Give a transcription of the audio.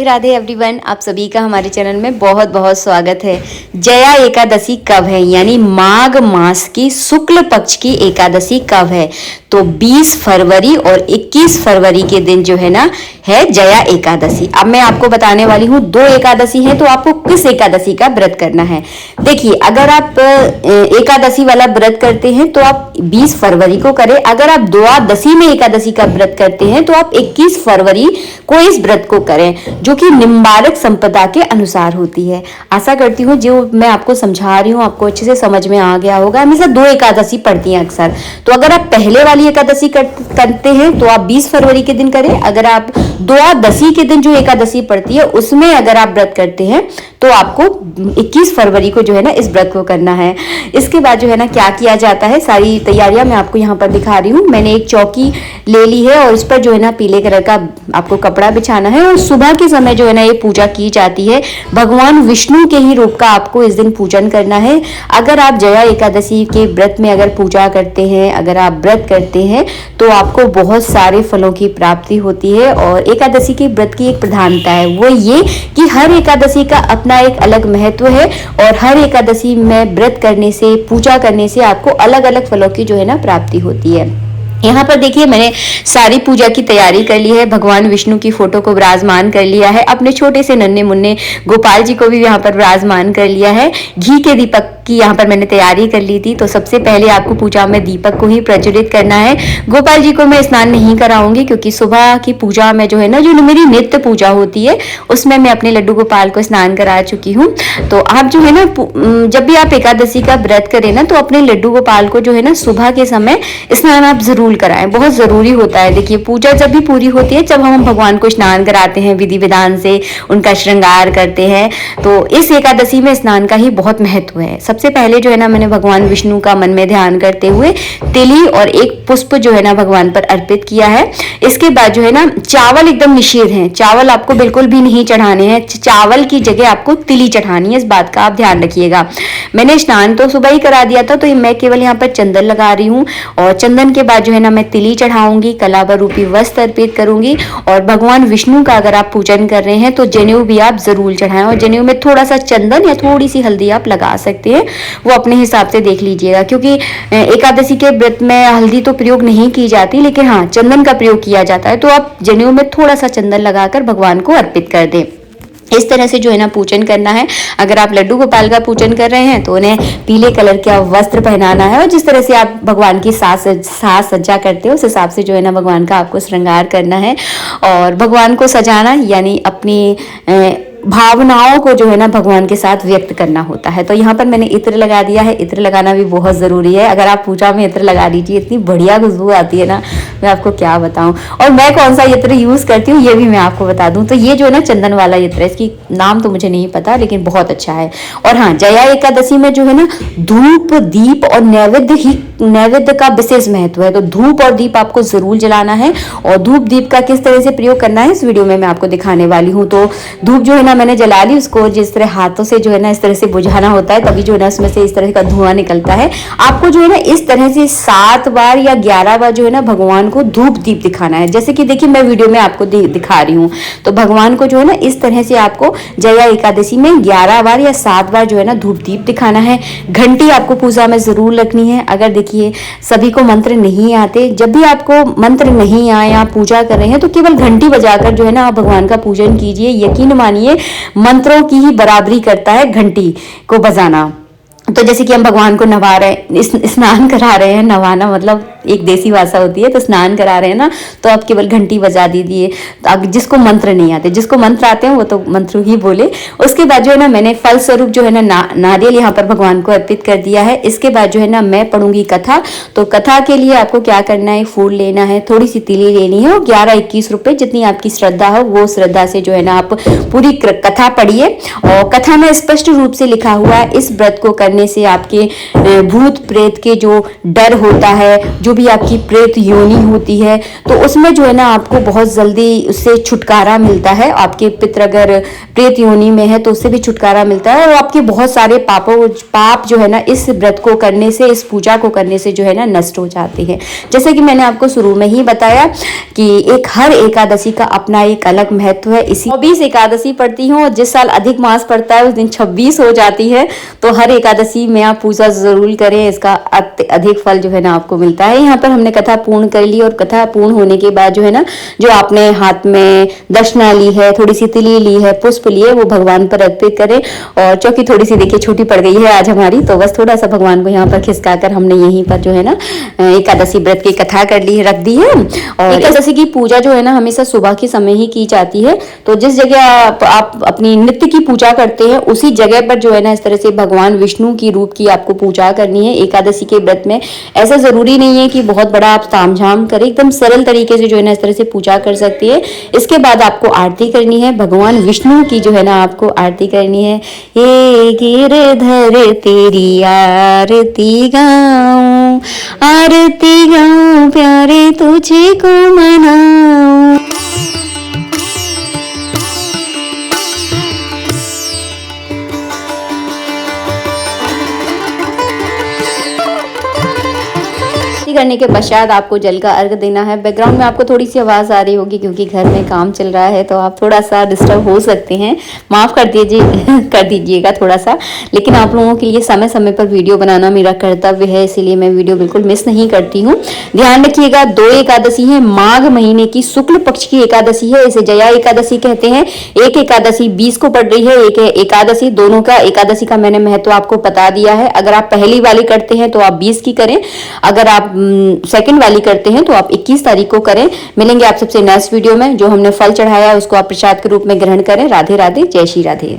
Radhe Radhe everyone, आप सभी का हमारे चैनल में बहुत बहुत स्वागत है। जया एकादशी कब है, यानी माघ मास की शुक्ल पक्ष की एकादशी कब है? तो 20 फरवरी और 21 फरवरी के दिन जो है ना है जया एकादशी। अब मैं आपको बताने वाली हूँ, 2 एकादशी है तो आपको किस एकादशी का व्रत करना है। देखिए, अगर आप एकादशी वाला व्रत करते हैं तो आप 20 फरवरी को करें। अगर आप द्वादशी में एकादशी का व्रत करते हैं तो आप 21 फरवरी को इस व्रत को करें, जो कि निम्बारक संपदा के अनुसार होती है। आशा करती हूँ जो मैं आपको समझा रही हूँ आपको अच्छे से समझ में आ गया होगा। हमेशा 2 एकादशी पड़ती हैं अक्सर, तो अगर आप पहले वाली एकादशी करते हैं तो आप 20 फरवरी के दिन करें। अगर आप द्वादशी के दिन जो एकादशी पड़ती है उसमें अगर आप व्रत करते हैं तो आपको 21 फरवरी को जो है ना इस व्रत को करना है। इसके बाद जो है ना क्या किया जाता है, सारी तैयारियां मैं आपको यहाँ पर दिखा रही हूँ। मैंने एक चौकी ले ली है और इस पर जो है ना पीले कलर का आपको कपड़ा बिछाना है और सुबह के समय जो है ना ये पूजा की जाती है। भगवान विष्णु के ही रूप का आपको इस दिन पूजन करना है। अगर आप जया एकादशी के व्रत में अगर पूजा करते हैं, अगर आप व्रत करते हैं तो आपको बहुत सारे फलों की प्राप्ति होती है। और एकादशी के व्रत की एक प्रधानता है, वो ये कि हर एकादशी का अपना एक अलग महत्व है और हर एकादशी में व्रत करने से, पूजा करने से आपको अलग अलग फलों की जो है ना प्राप्ति होती है। यहाँ पर देखिए, मैंने सारी पूजा की तैयारी कर ली है। भगवान विष्णु की फोटो को विराजमान कर लिया है। अपने छोटे से नन्हे मुन्ने गोपाल जी को भी यहाँ पर विराजमान कर लिया है। घी के दीपक की यहाँ पर मैंने तैयारी कर ली थी। तो सबसे पहले आपको पूजा में दीपक को ही प्रज्वलित करना है। गोपाल जी को मैं स्नान नहीं कराऊंगी, क्योंकि सुबह की पूजा में जो है ना, जो मेरी नित्य पूजा होती है उसमें मैं अपने लड्डू गोपाल को स्नान करा चुकी हूँ। तो आप जो है ना, जब भी आप एकादशी का व्रत करें ना, तो अपने लड्डू गोपाल को जो है ना सुबह के समय स्नान आप जरूर कराएं, बहुत जरूरी होता है। देखिए, पूजा जब भी पूरी होती है, जब हम भगवान को स्नान कराते हैं, विधि विधान से उनका श्रृंगार करते हैं, तो इस एकादशी में स्नान का ही बहुत महत्व है। सबसे पहले जो है ना मैंने भगवान विष्णु का मन में ध्यान करते हुए तिली और एक पुष्प जो है ना भगवान पर अर्पित किया है। इसके बाद जो है ना, चावल एकदम निषेध है, चावल आपको बिल्कुल भी नहीं चढ़ाने हैं। चावल की जगह आपको तिली चढ़ानी है, इस बात का आप ध्यान रखिएगा। मैंने स्नान तो सुबह ही करा दिया था, तो मैं केवल यहाँ पर चंदन लगा रही हूँ और चंदन के बाद जो है ना मैं तिली चढ़ाऊंगी, कलावा रूपी वस्त्र अर्पित करूंगी। और भगवान विष्णु का अगर आप पूजन कर रहे हैं तो जनेऊ भी आप जरूर चढ़ाएं, और जनेऊ में थोड़ा सा चंदन या थोड़ी सी हल्दी आप लगा सकते हैं, वो अपने हिसाब से देख लीजिएगा। क्योंकि एकादशी के व्रत में हल्दी तो प्रयोग नहीं की जाती, लेकिन हाँ चंदन का प्रयोग किया जाता है। तो आप जनेऊ में थोड़ा सा चंदन लगाकर भगवान को अर्पित कर दें। इस तरह से जो है ना पूजन करना है। अगर आप लड्डू गोपाल का पूजन कर रहे हैं तो उन्हें पीले कलर का वस्त्र पहनाना है, और जिस तरह से आप भगवान की साज सज्जा करते हो उस हिसाब से जो है ना भगवान का आपको श्रृंगार करना है। और भगवान को सजाना यानी अपनी भावनाओं को जो है ना भगवान के साथ व्यक्त करना होता है। तो यहाँ पर मैंने इत्र लगा दिया है। इत्र लगाना भी बहुत ज़रूरी है। अगर आप पूजा में इत्र लगा दीजिए, इतनी बढ़िया खुशबू आती है ना, मैं आपको क्या बताऊँ। और मैं कौन सा इत्र यूज़ करती हूँ ये भी मैं आपको बता दूँ। तो ये जो है ना चंदन वाला इत्र है, इसकी नाम तो मुझे नहीं पता, लेकिन बहुत अच्छा है। और हाँ, जया एकादशी में जो है ना धूप दीप और नैवेद्य का विशेष महत्व है। तो धूप और दीप आपको जरूर जलाना है, और धूप दीप का किस तरह से प्रयोग करना है इस वीडियो में मैं आपको दिखाने वाली हूँ। तो धूप जो है ना मैंने जला ली, उसको जिस तरह हाथों से जो है ना इस तरह से बुझाना होता है, तभी जो है ना उसमें से इस तरह का धुआं निकलता है। आपको जो है ना इस तरह से 7 बार या 11 बार जो है ना भगवान को धूप दीप दिखाना है। जैसे कि देखिए मैं वीडियो में आपको दिखा रही हूँ। तो भगवान को जो है ना इस तरह से आपको जया एकादशी में 11 बार या 7 बार जो है ना धूप दीप दिखाना है। घंटी आपको पूजा में जरूर रखनी है। अगर देखिए सभी को मंत्र नहीं आते, जब भी आपको मंत्र नहीं आए, आप पूजा कर रहे हैं, तो केवल घंटी बजाकर जो है ना आप भगवान का पूजन कीजिए। यकीन मानिए मंत्रों की ही बराबरी करता है घंटी को बजाना। तो जैसे कि हम भगवान को नवा रहे हैं, स्नान करा रहे हैं, नवाना मतलब एक देसी भाषा होती है, तो स्नान करा रहे हैं ना, तो आप केवल घंटी बजा दीजिए। तो जिसको मंत्र नहीं आते, जिसको मंत्र आते हैं वो तो मंत्र ही बोले। उसके बाद जो है ना मैंने फल स्वरूप जो है ना नारियल यहाँ पर भगवान को अर्पित कर दिया है। इसके बाद जो है ना मैं पढ़ूंगी कथा। तो कथा के लिए आपको क्या करना है, फूल लेना है, थोड़ी सी तिली लेनी है, और 11-21 रुपए जितनी आपकी श्रद्धा हो वो श्रद्धा से जो है ना आप पूरी कथा पढ़िए। और कथा में स्पष्ट रूप से लिखा हुआ है, इस व्रत को करने करने से आपके भूत प्रेत के जो डर होता है, जो भी आपकी प्रेत योनि होती है, तो उसमें जो है ना आपको बहुत जल्दी उससे छुटकारा मिलता है। आपके पितर अगर प्रेत योनि में है तो उससे भी छुटकारा मिलता है, और आपके बहुत सारे पाप जो है ना इस व्रत को करने से, इस पूजा को करने से जो है ना नष्ट हो जाते हैं। जैसे कि मैंने आपको शुरू में ही बताया कि हर एकादशी का अपना एक अलग महत्व है। इसी 24 एकादशी पढ़ती हूँ, और जिस साल अधिक मास पड़ता है उस दिन 26 हो जाती है। तो हर एकादशी में आप पूजा जरूर करें, इसका अधिक फल जो है ना आपको मिलता है। यहाँ पर हमने कथा पूर्ण कर ली, और कथा पूर्ण होने के बाद जो है ना, जो आपने हाथ में दक्षिणा ली है, थोड़ी सी तिली ली है, पुष्प लिए, वो भगवान पर अर्पित करें। और चौकी थोड़ी सी देखिए छोटी पड़ गई है आज हमारी, तो बस थोड़ा सा भगवान को यहाँ पर खिसका कर हमने यहीं पर जो है ना एकादशी व्रत की कथा कर ली, रख दी है। और एकादशी की पूजा जो है ना हमेशा सुबह के समय ही की जाती है। तो जिस जगह आप अपनी नित्य की पूजा करते हैं उसी जगह पर जो है ना इस तरह से भगवान विष्णु की रूप की आपको पूजा करनी है। एकादशी के व्रत में ऐसा जरूरी नहीं है कि बहुत बड़ा आप तामझाम करें, एकदम सरल तरीके से जो है ना इस तरह से पूजा कर सकती है। इसके बाद आपको आरती करनी है, भगवान विष्णु की जो है ना आपको आरती करनी है। ये गिरधर तेरी आरती गाऊं, आरती गाऊं प्यारे तुझे को मनाऊं। करने के पश्चात आपको जल का अर्घ देना है। बैकग्राउंड में आपको थोड़ी सी आवाज आ रही होगी क्योंकि घर में काम चल रहा है, तो आप थोड़ा सा डिस्टर्ब हो सकते हैं, माफ कर दीजिएगा थोड़ा सा। लेकिन आप लोगों के लिए समय समय पर वीडियो बनाना मेरा कर्तव्य है, इसीलिए मैं वीडियो बिल्कुल मिस नहीं करती हूँ। ध्यान रखिएगा, 2 एकादशी है, माघ महीने की शुक्ल पक्ष की एकादशी है, इसे जया एकादशी कहते हैं। एक एकादशी 20 को पड़ रही है, एक एकादशी, दोनों का एकादशी का मैंने महत्व आपको बता दिया है। अगर आप पहली वाली करते हैं तो आप 20 की करें, अगर आप सेकंड वाली करते हैं तो आप 21 तारीख को करें। मिलेंगे आप सबसे नेक्स्ट वीडियो में। जो हमने फल चढ़ाया है उसको आप प्रसाद के रूप में ग्रहण करें। राधे राधे, जय श्री राधे।